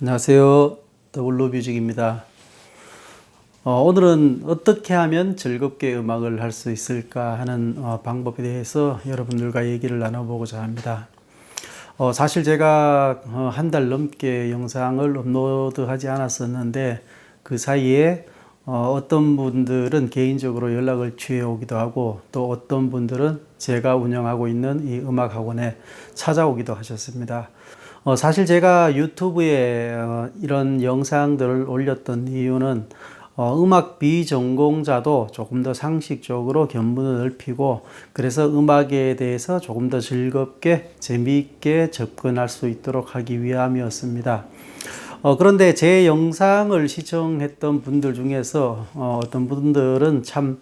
안녕하세요. 더블로뮤직입니다. 오늘은 어떻게 하면 즐겁게 음악을 할 수 있을까 하는 방법에 대해서 여러분들과 얘기를 나눠보고자 합니다. 사실 제가 한 달 넘게 영상을 업로드하지 않았었는데 그 사이에 어떤 분들은 개인적으로 연락을 취해 오기도 하고 또 어떤 분들은 제가 운영하고 있는 이 음악학원에 찾아오기도 하셨습니다. 사실 제가 유튜브에 이런 영상들을 올렸던 이유는 음악 비전공자도 조금 더 상식적으로 견문을 넓히고 그래서 음악에 대해서 조금 더 즐겁게 재미있게 접근할 수 있도록 하기 위함이었습니다. 그런데 제 영상을 시청했던 분들 중에서 어떤 분들은 참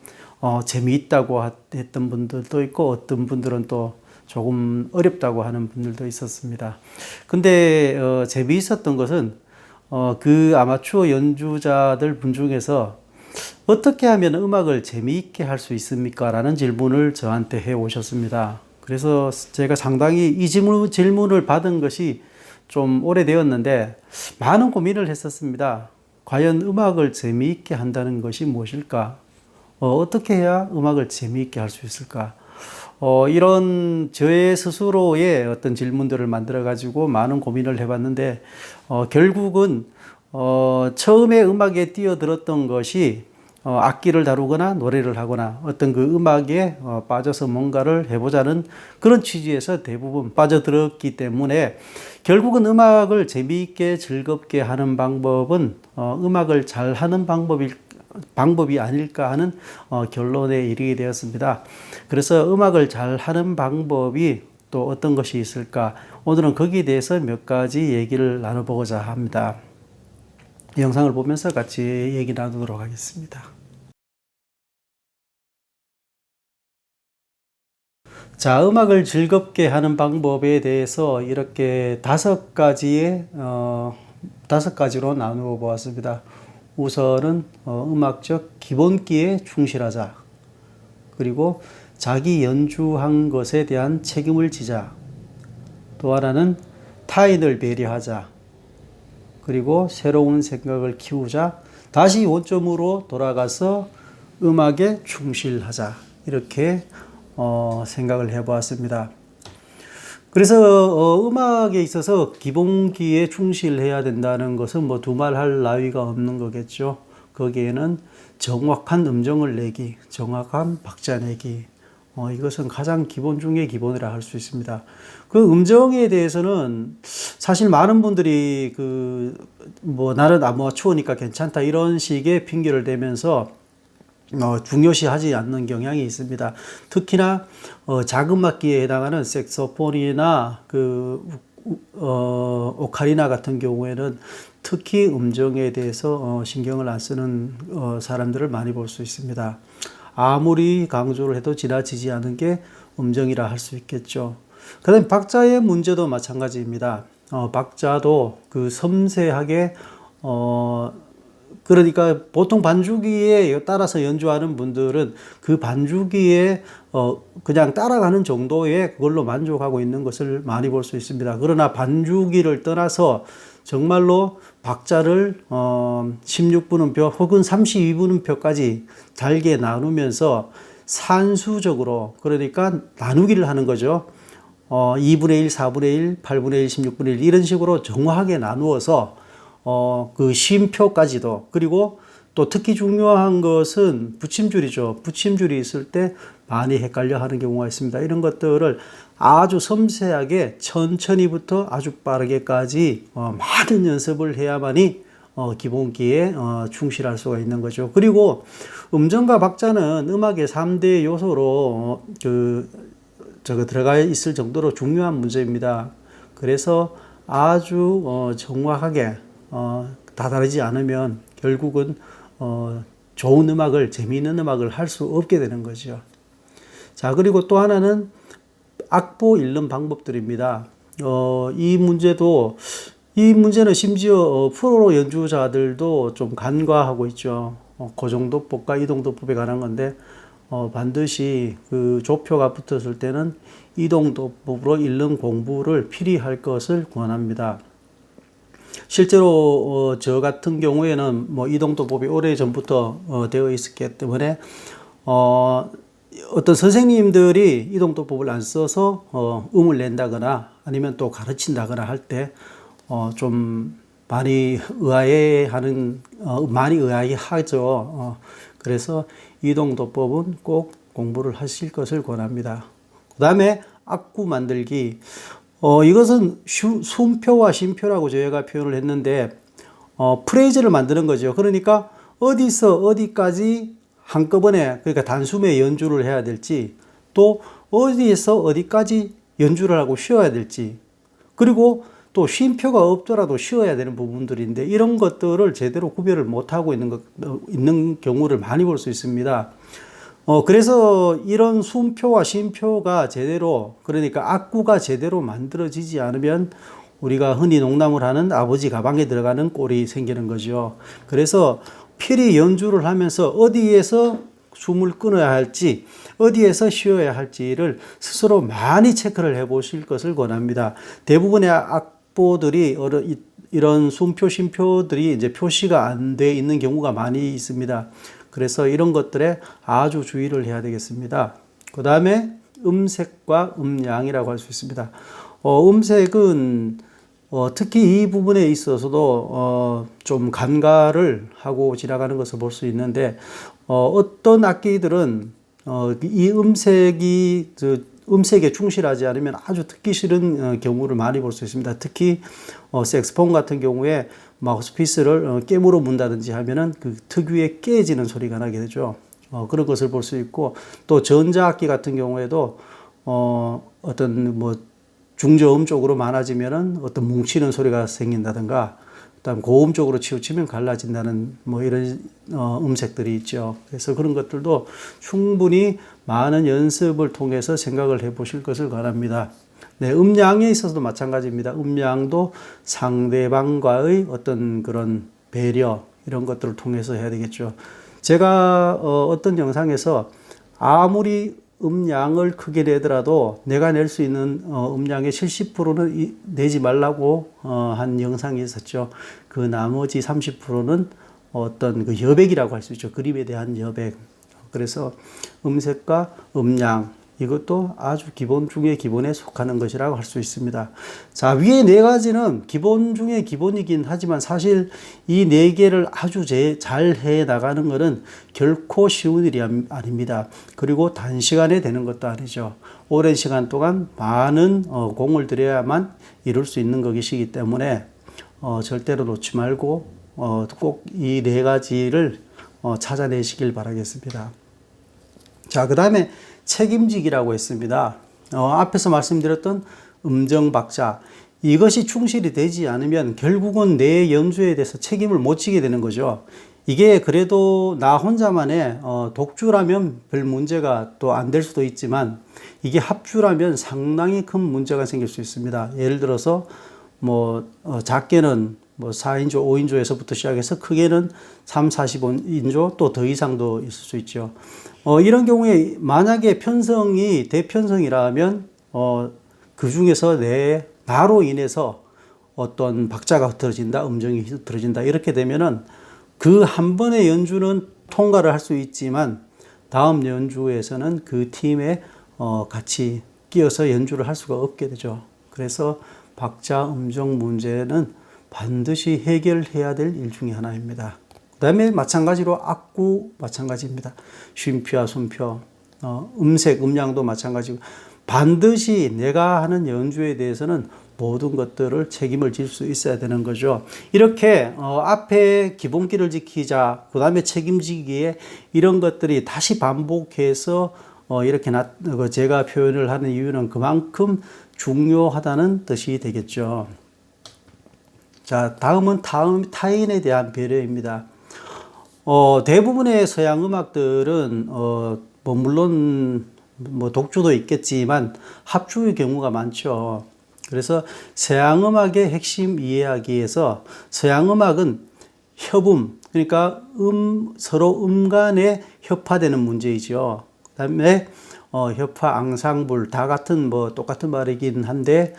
재미있다고 했던 분들도 있고 어떤 분들은 또 조금 어렵다고 하는 분들도 있었습니다. 근데 재미있었던 것은 그 아마추어 연주자들 분 중에서 어떻게 하면 음악을 재미있게 할 수 있습니까? 라는 질문을 저한테 해 오셨습니다. 그래서 제가 상당히 이 질문을 받은 것이 좀 오래되었는데 많은 고민을 했었습니다. 과연 음악을 재미있게 한다는 것이 무엇일까? 어떻게 해야 음악을 재미있게 할 수 있을까? 이런 저의 스스로의 어떤 질문들을 만들어 가지고 많은 고민을 해봤는데 결국은 처음에 음악에 뛰어들었던 것이 악기를 다루거나 노래를 하거나 어떤 그 음악에 빠져서 뭔가를 해보자는 그런 취지에서 대부분 빠져들었기 때문에 결국은 음악을 재미있게 즐겁게 하는 방법은 음악을 잘 하는 방법이 아닐까 하는 결론에 이르게 되었습니다. 그래서 음악을 잘 하는 방법이 또 어떤 것이 있을까? 오늘은 거기에 대해서 몇 가지 얘기를 나눠보고자 합니다. 영상을 보면서 같이 얘기 나누도록 하겠습니다. 자, 음악을 즐겁게 하는 방법에 대해서 이렇게 다섯 가지로 나누어 보았습니다. 우선은 음악적 기본기에 충실하자. 그리고 자기 연주한 것에 대한 책임을 지자. 또 하나는 타인을 배려하자. 그리고 새로운 생각을 키우자. 다시 원점으로 돌아가서 음악에 충실하자. 이렇게 생각을 해보았습니다. 그래서 음악에 있어서 기본기에 충실해야 된다는 것은 뭐 두말할 나위가 없는 거겠죠. 거기에는 정확한 음정을 내기, 정확한 박자 내기, 이것은 가장 기본 중의 기본이라 할 수 있습니다. 그 음정에 대해서는 사실 많은 분들이 나는 아마추어니까 괜찮다 이런 식의 핑계를 대면서 중요시하지 않는 경향이 있습니다. 특히나 자금악기에 해당하는 색소폰이나 오카리나 같은 경우에는 특히 음정에 대해서 신경을 안 쓰는 사람들을 많이 볼 수 있습니다. 아무리 강조를 해도 지나치지 않은 게 음정이라 할 수 있겠죠. 그다음 박자의 문제도 마찬가지입니다. 박자도 섬세하게 그러니까 보통 반주기에 따라서 연주하는 분들은 그 반주기에 그냥 따라가는 정도의 그걸로 만족하고 있는 것을 많이 볼 수 있습니다. 그러나 반주기를 떠나서 정말로 박자를 16분음표 혹은 32분음표까지 잘게 나누면서 산수적으로 그러니까 나누기를 하는 거죠. 2분의 1, 4분의 1, 8분의 1, 16분의 1 이런 식으로 정확하게 나누어서 그 쉼표까지도 그리고 또 특히 중요한 것은 붙임줄이죠. 붙임줄이 있을 때 많이 헷갈려 하는 경우가 있습니다. 이런 것들을 아주 섬세하게 천천히부터 아주 빠르게까지 많은 연습을 해야만이 기본기에 충실할 수가 있는 거죠. 그리고 음정과 박자는 음악의 3대 요소로 들어가 있을 정도로 중요한 문제입니다. 그래서 아주 정확하게 다다르지 않으면 결국은 좋은 음악을 재미있는 음악을 할 수 없게 되는 거죠. 자, 그리고 또 하나는 악보 읽는 방법들입니다. 이 문제는 심지어 프로 연주자들도 좀 간과하고 있죠. 고정도법과 이동도법에 관한 건데 반드시 그 조표가 붙었을 때는 이동도법으로 읽는 공부를 필히 할 것을 권합니다. 실제로 저 같은 경우에는 뭐 이동도법이 오래전부터 되어 있었기 때문에 어떤 선생님들이 이동도법을 안 써서 음을 낸다거나 아니면 또 가르친다거나 할 때 좀 많이 많이 의아해하죠. 그래서 이동도법은 꼭 공부를 하실 것을 권합니다. 그 다음에 악구 만들기. 이것은 순표와 쉼표라고 저희가 표현을 했는데, 프레이즈를 만드는 거죠. 그러니까 어디서 어디까지 한꺼번에, 그러니까 단숨에 연주를 해야 될지, 또 어디에서 어디까지 연주를 하고 쉬어야 될지, 그리고 또 쉼표가 없더라도 쉬어야 되는 부분들인데, 이런 것들을 제대로 구별을 못하고 있는 경우를 많이 볼 수 있습니다. 그래서 이런 순표와 쉼표가 제대로, 그러니까 악구가 제대로 만들어지지 않으면 우리가 흔히 농담을 하는 아버지 가방에 들어가는 꼴이 생기는 거죠. 그래서 필히 연주를 하면서 어디에서 숨을 끊어야 할지, 어디에서 쉬어야 할지를 스스로 많이 체크를 해 보실 것을 권합니다. 대부분의 악보들이 이런 순표, 쉼표들이 이제 표시가 안 돼 있는 경우가 많이 있습니다. 그래서 이런 것들에 아주 주의를 해야 되겠습니다. 그 다음에 음색과 음량이라고 할 수 있습니다. 음색은 특히 이 부분에 있어서도 좀 간과를 하고 지나가는 것을 볼 수 있는데, 어떤 악기들은 이 음색에 충실하지 않으면 아주 듣기 싫은 경우를 많이 볼 수 있습니다. 특히 색스폰 같은 경우에 마우스피스를 깨물어 문다든지 하면은 그 특유의 깨지는 소리가 나게 되죠. 그런 것을 볼 수 있고, 또 전자악기 같은 경우에도 어떤 뭐 중저음 쪽으로 많아지면은 어떤 뭉치는 소리가 생긴다든가, 그다음 고음 쪽으로 치우치면 갈라진다는 뭐 이런 음색들이 있죠. 그래서 그런 것들도 충분히 많은 연습을 통해서 생각을 해 보실 것을 바랍니다. 네, 음량에 있어서도 마찬가지입니다. 음량도 상대방과의 어떤 그런 배려, 이런 것들을 통해서 해야 되겠죠. 제가 어떤 영상에서 아무리 음량을 크게 내더라도 내가 낼 수 있는 음량의 70%는 내지 말라고 한 영상이 있었죠. 그 나머지 30%는 어떤 그 여백이라고 할 수 있죠. 그림에 대한 여백. 그래서 음색과 음량, 이것도 아주 기본 중에 기본에 속하는 것이라고 할 수 있습니다. 자, 위에 네 가지는 기본 중에 기본이긴 하지만 사실 이 네 개를 아주 잘 해 나가는 것은 결코 쉬운 일이 아닙니다. 그리고 단시간에 되는 것도 아니죠. 오랜 시간 동안 많은 공을 들여야만 이룰 수 있는 것이기 때문에 절대로 놓지 말고 꼭 이 네 가지를 찾아내시길 바라겠습니다. 자, 그 다음에 책임지기라고 했습니다. 앞에서 말씀드렸던 음정박자, 이것이 충실이 되지 않으면 결국은 내 연주에 대해서 책임을 못 지게 되는 거죠. 이게 그래도 나 혼자만의 독주라면 별 문제가 또 안 될 수도 있지만, 이게 합주라면 상당히 큰 문제가 생길 수 있습니다. 예를 들어서 뭐 작게는 뭐 4인조, 5인조에서부터 시작해서 크게는 3, 45인조 또 더 이상도 있을 수 있죠. 이런 경우에 만약에 편성이 대편성이라면 그 중에서 나로 인해서 어떤 박자가 흐트러진다, 음정이 흐트러진다, 이렇게 되면은 그 한 번의 연주는 통과를 할 수 있지만 다음 연주에서는 그 팀에 같이 끼어서 연주를 할 수가 없게 되죠. 그래서 박자, 음정 문제는 반드시 해결해야 될 일 중에 하나입니다. 그 다음에 마찬가지로 악구 마찬가지입니다. 쉼표와 순표, 음색, 음량도 마찬가지고, 반드시 내가 하는 연주에 대해서는 모든 것들을 책임을 질 수 있어야 되는 거죠. 이렇게 앞에 기본기를 지키자, 그 다음에 책임지기에 이런 것들이 다시 반복해서 이렇게 제가 표현을 하는 이유는 그만큼 중요하다는 뜻이 되겠죠. 자, 다음은 타인에 대한 배려입니다. 대부분의 서양 음악들은 뭐 물론 뭐 독주도 있겠지만 합주의 경우가 많죠. 그래서 서양 음악의 핵심 이해하기에서 서양 음악은 협음, 그러니까 서로 간에 협화되는 문제이죠. 그다음에 협화 앙상블, 다 같은 뭐 똑같은 말이긴 한데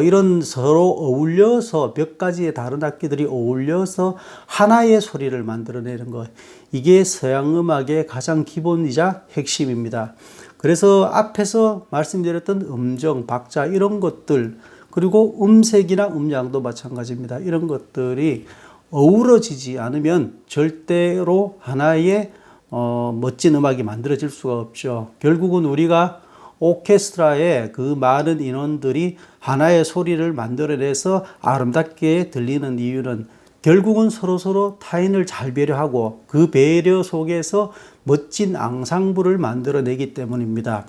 이런 서로 어울려서 몇 가지의 다른 악기들이 어울려서 하나의 소리를 만들어내는 것. 이게 서양 음악의 가장 기본이자 핵심입니다. 그래서 앞에서 말씀드렸던 음정, 박자 이런 것들, 그리고 음색이나 음량도 마찬가지입니다. 이런 것들이 어우러지지 않으면 절대로 하나의 멋진 음악이 만들어질 수가 없죠. 결국은 우리가 오케스트라의 그 많은 인원들이 하나의 소리를 만들어내서 아름답게 들리는 이유는 결국은 서로서로 타인을 잘 배려하고 그 배려 속에서 멋진 앙상블을 만들어내기 때문입니다.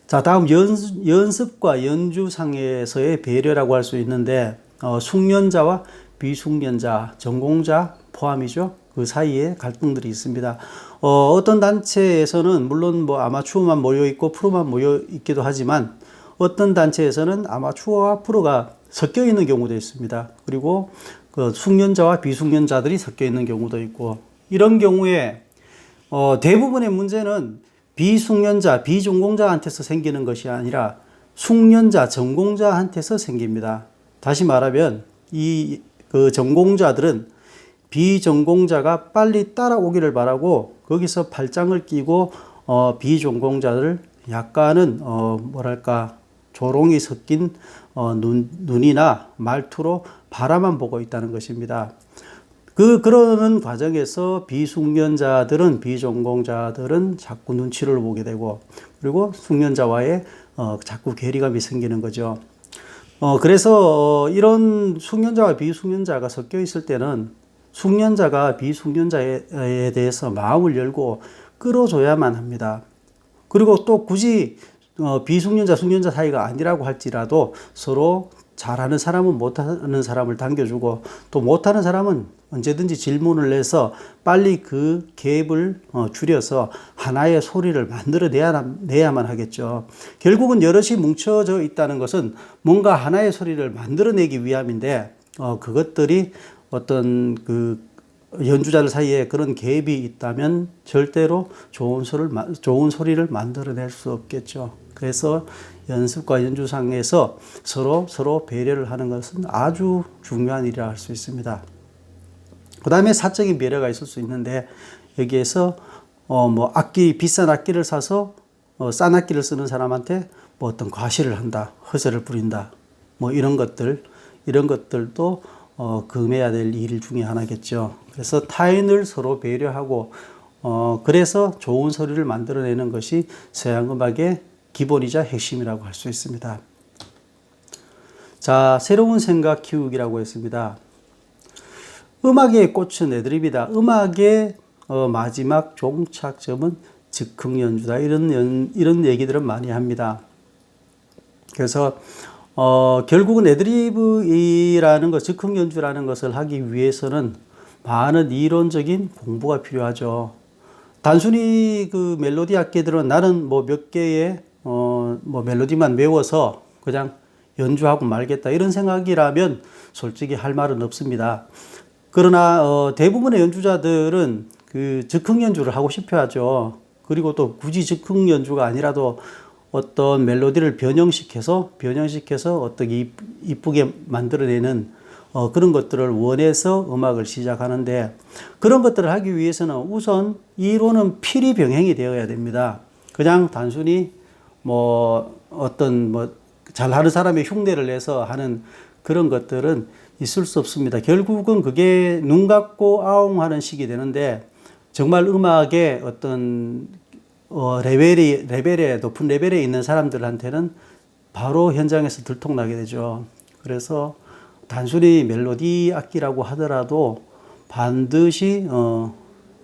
자, 다음 연습과 연주상에서의 배려라고 할 수 있는데 숙련자와 비숙련자, 전공자 포함이죠. 그 사이에 갈등들이 있습니다. 어떤 단체에서는 물론 뭐 아마추어만 모여 있고 프로만 모여 있기도 하지만 어떤 단체에서는 아마추어와 프로가 섞여 있는 경우도 있습니다. 그리고 그 숙련자와 비숙련자들이 섞여 있는 경우도 있고 이런 경우에 대부분의 문제는 비숙련자, 비전공자한테서 생기는 것이 아니라 숙련자, 전공자한테서 생깁니다. 다시 말하면 그 전공자들은 비전공자가 빨리 따라오기를 바라고 거기서 팔짱을 끼고 비전공자를 약간은 뭐랄까 조롱이 섞인 눈이나 말투로 바라만 보고 있다는 것입니다. 그러는 과정에서 비숙련자들은 비전공자들은 자꾸 눈치를 보게 되고 그리고 숙련자와의 자꾸 괴리감이 생기는 거죠. 그래서 이런 숙련자와 비숙련자가 섞여 있을 때는 숙련자가 비숙련자에 대해서 마음을 열고 끌어줘야만 합니다. 그리고 또 굳이 비숙련자, 숙련자 사이가 아니라고 할지라도 서로 잘하는 사람은 못하는 사람을 당겨주고 또 못하는 사람은 언제든지 질문을 내서 빨리 그 갭을 줄여서 하나의 소리를 만들어내야만 하겠죠. 결국은 여럿이 뭉쳐져 있다는 것은 뭔가 하나의 소리를 만들어내기 위함인데 그것들이 어떤 그 연주자들 사이에 그런 갭이 있다면 절대로 좋은 소리를 만들어낼 수 없겠죠. 그래서 연습과 연주상에서 서로 배려를 하는 것은 아주 중요한 일이라 할 수 있습니다. 그 다음에 사적인 배려가 있을 수 있는데 여기에서 뭐 비싼 악기를 사서 싼 악기를 쓰는 사람한테 뭐 어떤 과시를 한다, 허세를 부린다, 뭐 이런 것들도 금해야 될 일 중에 하나겠죠. 그래서 타인을 서로 배려하고 그래서 좋은 소리를 만들어내는 것이 서양 음악의 기본이자 핵심이라고 할 수 있습니다. 자, 새로운 생각 키우기라고 했습니다. 음악의 꽃은 애드립이다. 음악의 마지막 종착점은 즉흥 연주다. 이런 얘기들은 많이 합니다. 그래서 결국은 애드리브라는 것, 즉흥 연주라는 것을 하기 위해서는 많은 이론적인 공부가 필요하죠. 단순히 그 멜로디 악기들은 나는 뭐 몇 개의 뭐 멜로디만 외워서 그냥 연주하고 말겠다 이런 생각이라면 솔직히 할 말은 없습니다. 그러나 대부분의 연주자들은 그 즉흥 연주를 하고 싶어 하죠. 그리고 또 굳이 즉흥 연주가 아니라도 어떤 멜로디를 변형시켜서 어떻게 이쁘게 만들어내는 그런 것들을 원해서 음악을 시작하는데 그런 것들을 하기 위해서는 우선 이론은 필히 병행이 되어야 됩니다. 그냥 단순히 뭐 어떤 뭐 잘하는 사람의 흉내를 내서 하는 그런 것들은 있을 수 없습니다. 결국은 그게 눈 감고 아웅하는 식이 되는데 정말 음악의 어떤 높은 레벨에 있는 사람들한테는 바로 현장에서 들통나게 되죠. 그래서 단순히 멜로디 악기라고 하더라도 반드시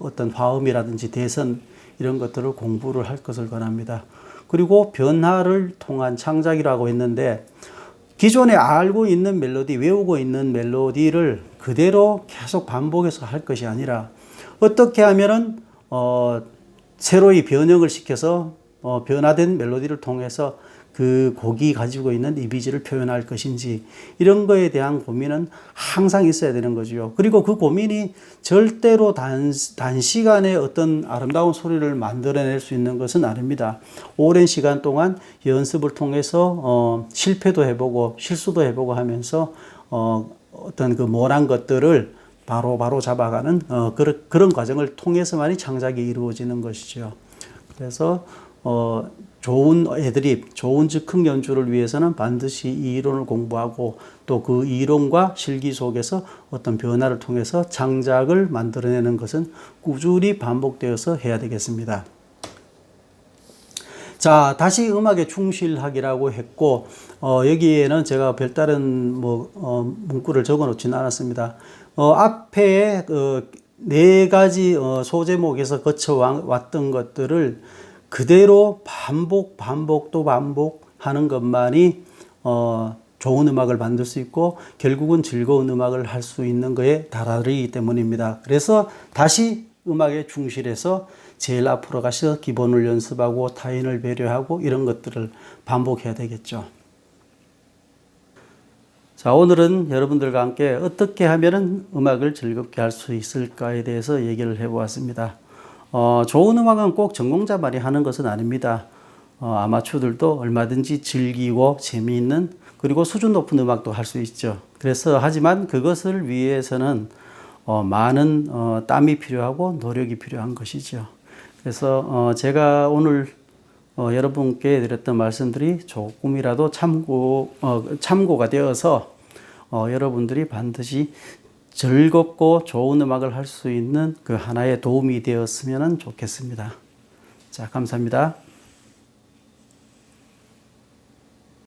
어떤 화음이라든지 대선 이런 것들을 공부를 할 것을 권합니다. 그리고 변화를 통한 창작이라고 했는데 기존에 알고 있는 멜로디, 외우고 있는 멜로디를 그대로 계속 반복해서 할 것이 아니라 어떻게 하면은 새로이 변형을 시켜서 변화된 멜로디를 통해서 그 곡이 가지고 있는 이미지를 표현할 것인지 이런 거에 대한 고민은 항상 있어야 되는 거죠. 그리고 그 고민이 절대로 단시간에 어떤 아름다운 소리를 만들어낼 수 있는 것은 아닙니다. 오랜 시간 동안 연습을 통해서 실패도 해보고 실수도 해보고 하면서 어떤 그 모난 것들을 바로 잡아가는 그런 과정을 통해서만이 창작이 이루어지는 것이죠. 그래서 좋은 애드립, 좋은 즉흥 연주를 위해서는 반드시 이 이론을 공부하고 또 그 이론과 실기 속에서 어떤 변화를 통해서 창작을 만들어내는 것은 꾸준히 반복되어서 해야 되겠습니다. 자, 다시 음악에 충실하기라고 했고, 여기에는 제가 별다른 문구를 적어 놓지는 않았습니다. 앞에 네 가지 소제목에서 거쳐왔던 것들을 그대로 반복 또 반복하는 것만이 좋은 음악을 만들 수 있고 결국은 즐거운 음악을 할 수 있는 거에 달하기 때문입니다. 그래서 다시 음악에 충실해서 제일 앞으로 가서 기본을 연습하고 타인을 배려하고 이런 것들을 반복해야 되겠죠. 자, 오늘은 여러분들과 함께 어떻게 하면 음악을 즐겁게 할 수 있을까에 대해서 얘기를 해보았습니다. 좋은 음악은 꼭 전공자만이 하는 것은 아닙니다. 아마추어들도 얼마든지 즐기고 재미있는 그리고 수준 높은 음악도 할 수 있죠. 그래서 하지만 그것을 위해서는 많은 땀이 필요하고 노력이 필요한 것이죠. 그래서 제가 오늘 여러분께 드렸던 말씀들이 조금이라도 참고가 되어서 여러분들이 반드시 즐겁고 좋은 음악을 할 수 있는 그 하나의 도움이 되었으면 좋겠습니다. 자, 감사합니다.